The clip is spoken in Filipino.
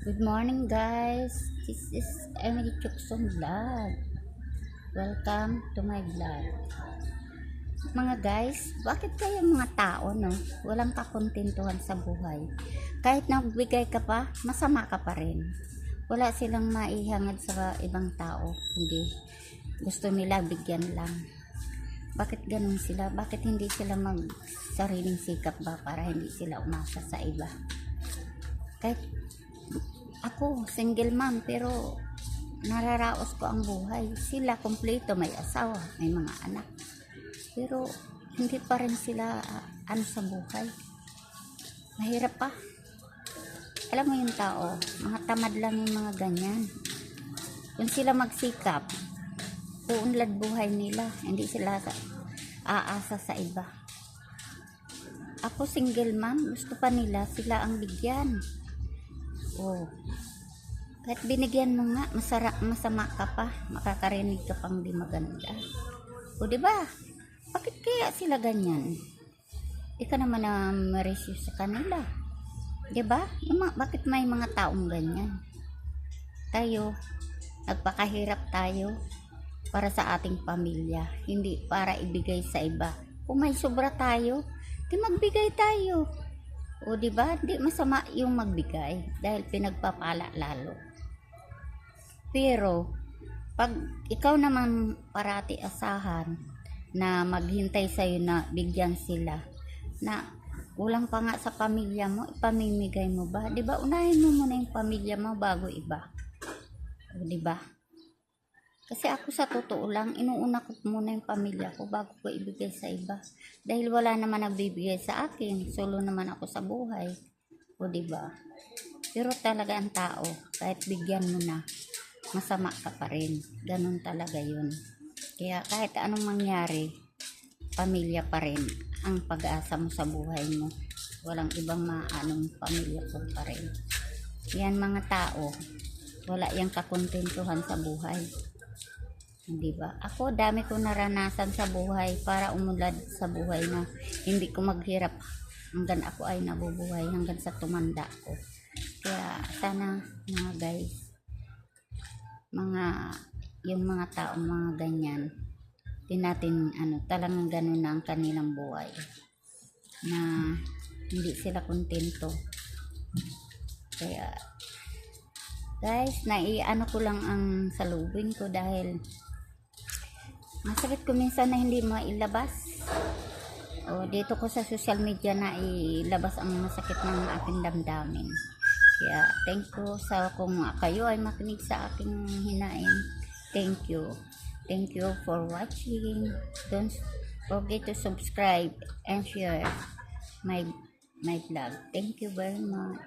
Good morning guys, this is Emily Chukson Vlog. Welcome to my vlog. Mga guys, bakit kaya mga tao walang kakontentuhan sa buhay? Kahit nagbigay ka pa, masama ka pa rin. Wala silang maihangad sa ibang tao, hindi gusto nila bigyan lang. Bakit ganun sila? Bakit hindi sila sariling sikap ba para hindi sila umasa sa iba? Kahit ako, single mom, pero nararaos ko ang buhay. Sila kompleto, may asawa, may mga anak. Pero hindi pa rin sila sa buhay. Mahirap pa. Alam mo yung tao, mga tamad lang yung mga ganyan. Kung sila magsikap, uunlad buhay nila. Hindi sila aasa sa iba. Ako single mom, gusto pa nila sila ang bigyan. Oh, kahit binigyan mo nga, masama ka pa, makakarinig ka pang di maganda. O diba? Bakit kaya sila ganyan? Ika naman na ma-rescue sa kanila. Diba? Bakit may mga taong ganyan? Tayo, nagpakahirap tayo para sa ating pamilya, hindi para ibigay sa iba. Kung may sobra tayo, di magbigay tayo. O diba, di masama yung magbigay dahil pinagpapala lalo. Pero pag ikaw naman parati asahan na maghintay sa'yo na bigyan sila, na kulang pa nga sa pamilya mo, ipamimigay mo ba? Diba, unahin mo muna yung pamilya mo bago iba. O diba? Kasi ako sa totoo lang, inuuna ko muna yung pamilya ko bago ko ibigay sa iba. Dahil wala naman nagbibigay sa akin. Solo naman ako sa buhay. O diba? Pero talaga ang tao, kahit bigyan mo na, masama ka pa rin. Ganun talaga yun. Kaya kahit anong mangyari, pamilya pa rin ang pag-asa mo sa buhay mo. Walang ibang maanong pamilya ko pa rin. Yan mga tao, wala yung kakontentuhan sa buhay. Di ba? Ako, dami ko naranasan sa buhay para umulad sa buhay na hindi ko maghirap hanggang ako ay nabubuhay, hanggang sa tumanda ko. Kaya sana mga guys, yung mga taong mga ganyan, di natin talagang ganun na ang kanilang buhay, na hindi sila kontento. Kaya guys, ko lang ang salubin ko dahil masakit ko minsan na hindi mailabas. O dito ko sa social media na ilabas ang masakit ng aking damdamin. Kaya thank you sa kung kayo ay makinig sa aking hinain. Thank you. Thank you for watching. Don't forget to subscribe and share my vlog. Thank you very much.